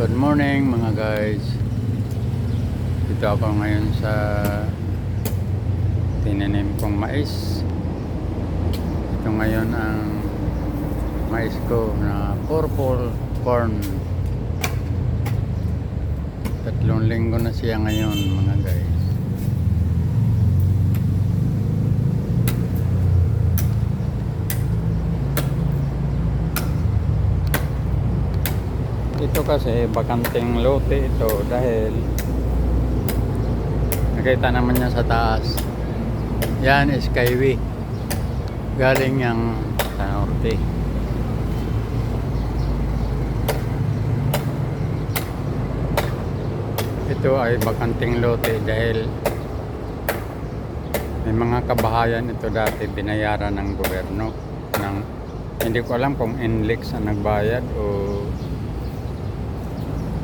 Good morning mga guys. Dito ako ngayon sa tinanim kong mais. Ito ngayon ang mais ko na purple corn. 3 linggo na siya ngayon mga guys. Ito kasi bakanteng lote ito dahil nakita naman niya sa taas. Yan is skyway. Galing yang sa norte. Ito ay bakanteng lote dahil may mga kabahayan ito dati binayaran ng gobyerno ng, hindi ko alam kung NLEX ang nagbayad o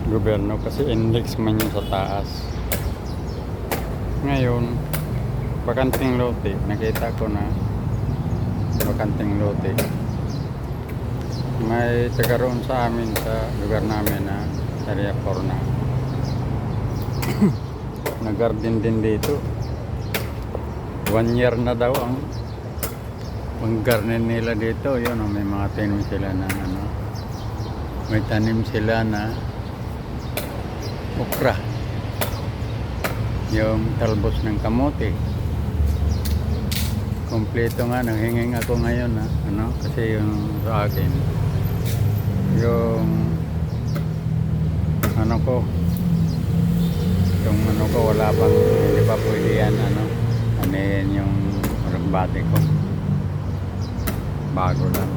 gobyerno kasi index man yun sa taas. Ngayon bakanting lote, nakita ko na bakanting lote. May taga roon sa amin sa lugar namin na area 4 na nag-garden din dito. 1 year na daw ang garden nila dito. Yun, may mga tanim sila na may tanim sila na okra, yung talbos ng kamote. Kompleto nga, nanghinging ako ngayon kasi yung sa akin yung wala pang, hindi pa pwede yan yan yung ragbate ko, bago lang,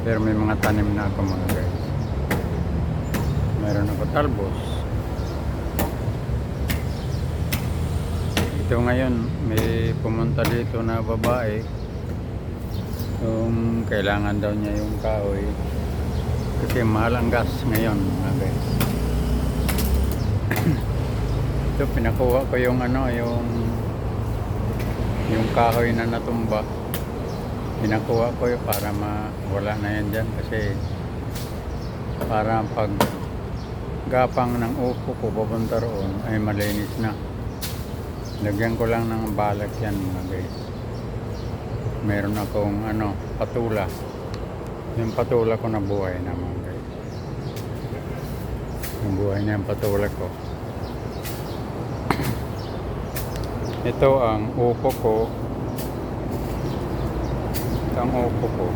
pero may mga tanim na ako mga guys. Meron ako talbos. Ito ngayon, may pumunta dito na babae. Kailangan daw niya yung kahoy. Kasi mahal ang gas ngayon, mga guys. Ito, pinakuha ko yung yung kahoy na natumba. Pinakuha ko yung para mawala na yan dyan. Kasi para pag gapang ng upo ko papunta roon ay malinis na. Lagyan ko lang ng balak yan mga guys. Meron akong patula. Yung patula ko nabuhay na mga guys. Nabuhay na yung patula ko. Ito ang upo ko. Ito ang upo ko.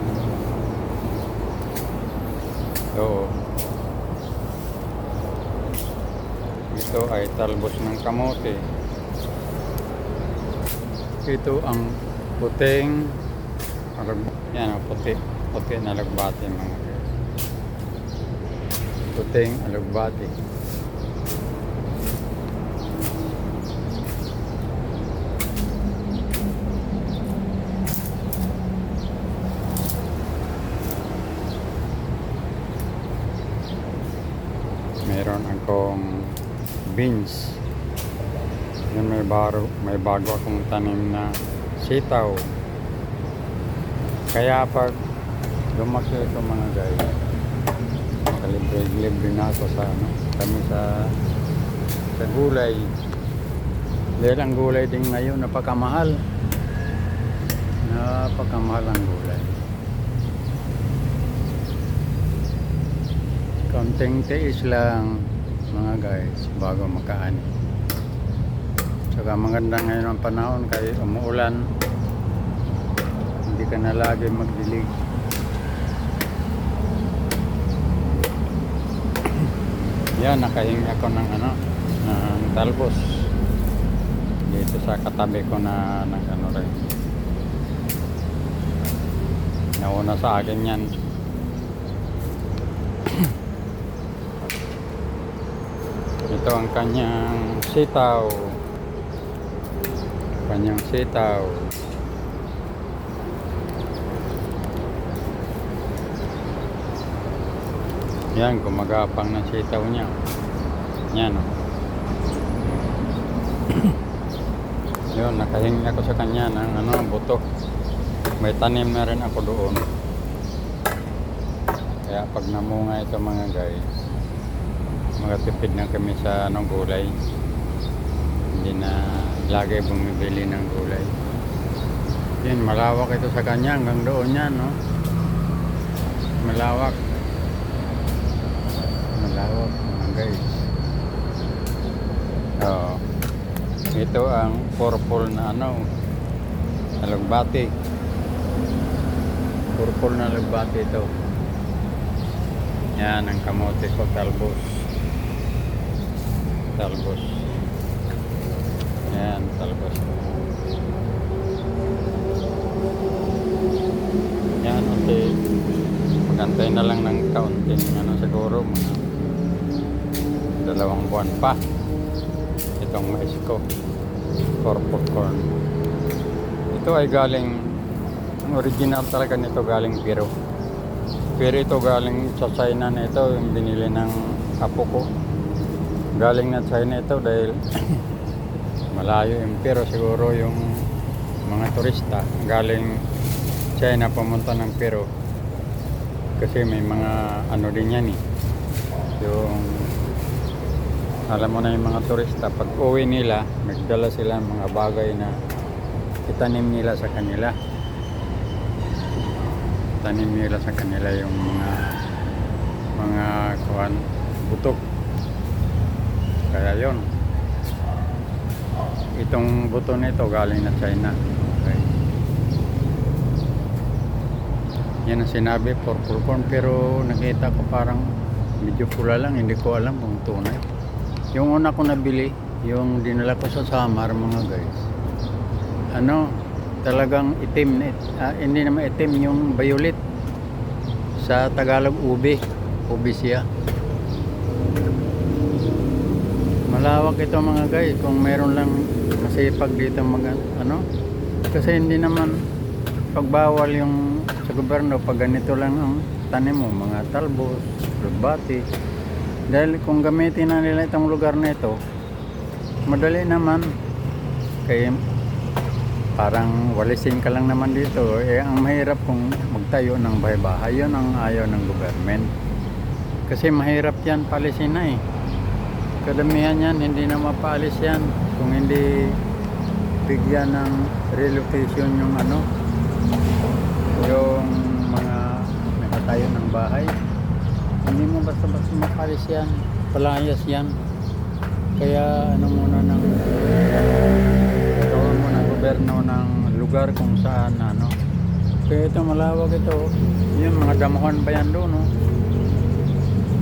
Ito. Ito ay talbos ng kamote. Ito ang puting yan, puti na alagbati mga guys. Puting alagbati. Meron akong beans. Yan, may bago akong tanim na sitaw. Kaya pag lumaki ito mga guys, makalibre na ako sa kami sa gulay. Dahil ang gulay din ngayon napakamahal. Napakamahal ang gulay. Konting tiis lang mga guys bago makaani. Saka maganda ngayon ang panahon kahit umuulan, hindi ka na lagi magdilig. Yan, nakahingi ako ng ng talbos dito sa katabi ko na rin. Nauna sa akin yan. Ito ang kanyang sitaw. Yan, gumagapang ng sitaw niya. Yan. Yun, nakahingi ako sa kanya ng buto. May tanim na rin ako doon. Kaya pag namunga ito mga guys, makatipid na kami sa gulay. Hindi na lagi bumibili ng gulay. Yan, malawak ito sa kanya hanggang doon yan, no? Malawak. Malawak, mga guys. Oh. Ito ang purple na alugbati. Purple na alugbati ito. Yan ang kamote ko, talbos. Talbos. Yan, talbos. Yan, okay. Magantay na lang ng kaunting siguro mga 2 buwan pa itong mais ko, purple corn. Ito ay galing, ang original talaga nito galing Peru, pero ito galing sa China na ito, yung binili ng apo ko. Galing na China ito dahil malayo yung Peru, siguro yung mga turista galing China pumunta ng Peru kasi may mga din yan yung alam mo na yung mga turista pag uwi nila nagdala sila ng mga bagay na itanim nila sa kanila, tanim nila sa kanila yung mga butok. Kaya yon, itong buto nito galing na China. Okay. Yan ang sinabi, purple corn, pero nakita ko parang medyo pula lang, hindi ko alam kung tunay. Yung una ko nabili, yung dinala ko sa Samar, mga guys, talagang itim na hindi naman itim, yung violet. Sa Tagalog, ube siya. Malawak ito, mga guys, kung meron lang masipag dito kasi hindi naman pagbawal yung sa gobyerno pag ganito lang ang tanim mo, mga talbos, lugbati. Dahil kung gamitin na nila itong lugar na ito, madali naman. Kaya parang walisin ka lang naman dito. Ang mahirap kung magtayo ng bahay-bahay, yun ang ayaw ng government. Kasi mahirap yan, palisin na Kadamihan yan, hindi na mapalis yan. Kung hindi bigyan ng relocation yung yung mga nakatayo ng bahay, hindi mo basta-basta mapalis yan, palayas yan. Kaya muna ng gawin mo ng gobyerno ng lugar kung saan kaya ito malawak ito. Yun, mga damuhan ba yan doon,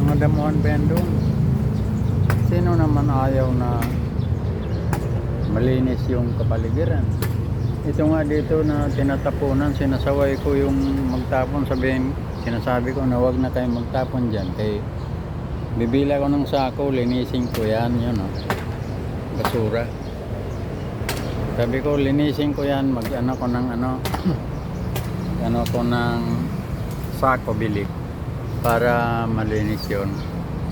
mga damuhan ba yan doon? Sino naman ayaw na malinis yung kapaligiran? Ito nga dito na tinatapunan, sinasaway ko yung magtapon, sinasabi ko na wag na kayo magtapon dyan. Kaya bibila ko ng sako, linisin ko yan, basura. Sabi ko, linisin ko yan, ko ng sako, bili para malinis yun.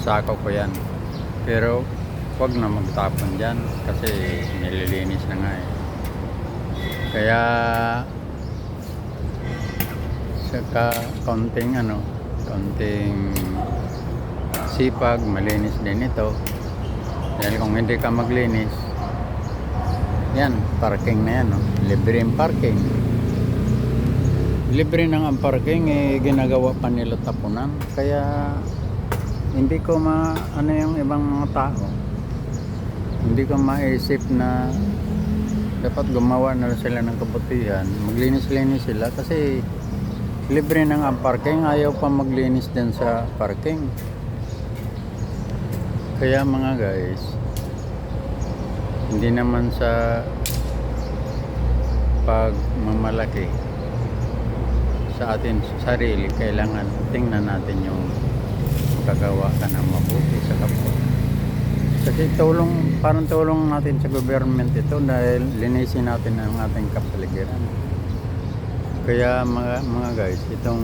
Sako ko yan. Pero wag na magtapon dyan kasi nililinis na nga Kaya sa konting sipag, malinis din ito. Dahil kung hindi ka maglinis, yan, parking na yan, libre yung parking. Libre nang ang parking, ginagawa pa nila tapunan. Kaya hindi ko yung ibang mga tao, hindi ko maisip na dapat gumawa na sila ng kabutihan, maglinis-linis sila kasi libre nang ang parking, ayaw pa maglinis din sa parking. Kaya mga guys, hindi naman sa pagmamalaki sa atin sarili, kailangan tingnan natin yung magagawa ka ng mabuti sa kapwa. Kasi parang tulong natin sa government ito dahil linisin natin ang ating kapaligiran. Kaya mga guys, itong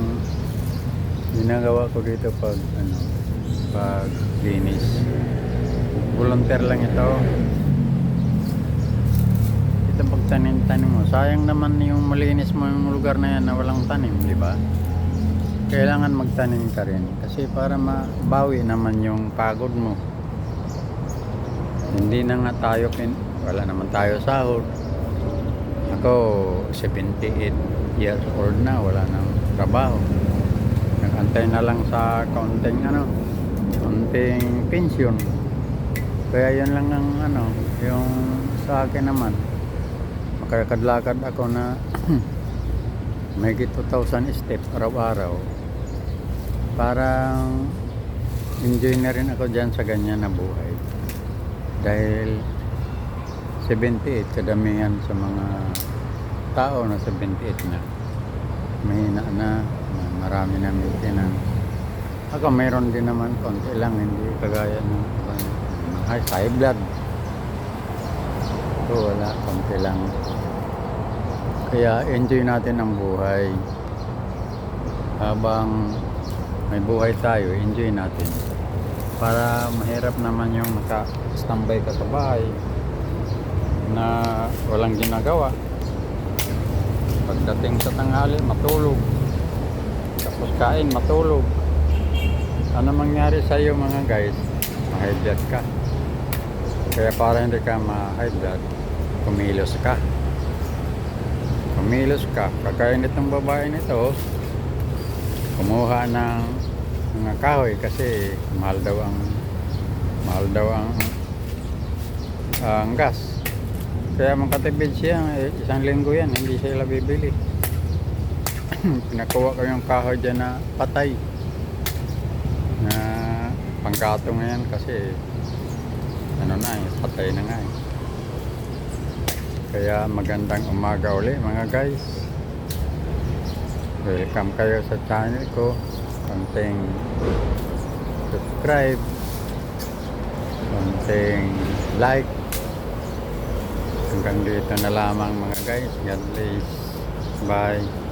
ginagawa ko dito pag linis, volunteer lang ito. Ito pagtanim mo, sayang naman yung malinis mo yung lugar na yan na walang tanim, di ba? Kailangan magtanim ka rin kasi para mabawi naman yung pagod mo. Hindi na nga tayo, wala naman tayo sahod. Ako, 78 years old na, wala nang trabaho. Nag-antay na lang sa kaunting kaunting pensyon. Kaya yun lang ang yung sa akin naman. Makalakad-lakad ako na may 2,000 step araw-araw. Parang enjoy na rin ako dyan sa ganyan na buhay. Dahil 78, kadamihan sa mga tao na 78 na. Mahina na, marami na maintenance. Ako mayroon din naman, konti lang, hindi kagaya ng high blood. So wala, konti lang. Kaya enjoy natin ang buhay. Habang may buhay tayo, enjoy natin. Para mahirap naman yung naka-standby ka sa bahay na walang ginagawa. Pagdating sa tanghali, matulog. Tapos kain, matulog. Ano mangyari sa iyo mga guys? Ma-high blood ka. Kaya para hindi ka ma-high blood, kumilos ka. Kumilos ka. Kagaya nitong babae nito, kumuha ng mga kahoy kasi mahal daw ang gas. Kaya makatipid siya, isang linggo yan, hindi sila bibili. Pinakuha ko yung kahoy dyan na patay. Na panggato ngayon kasi patay na nga eh. Kaya magandang umaga uli mga guys. Welcome kayo sa channel ko. Konting subscribe, konting like. Hanggang dito na lamang mga guys. God bless. Bye.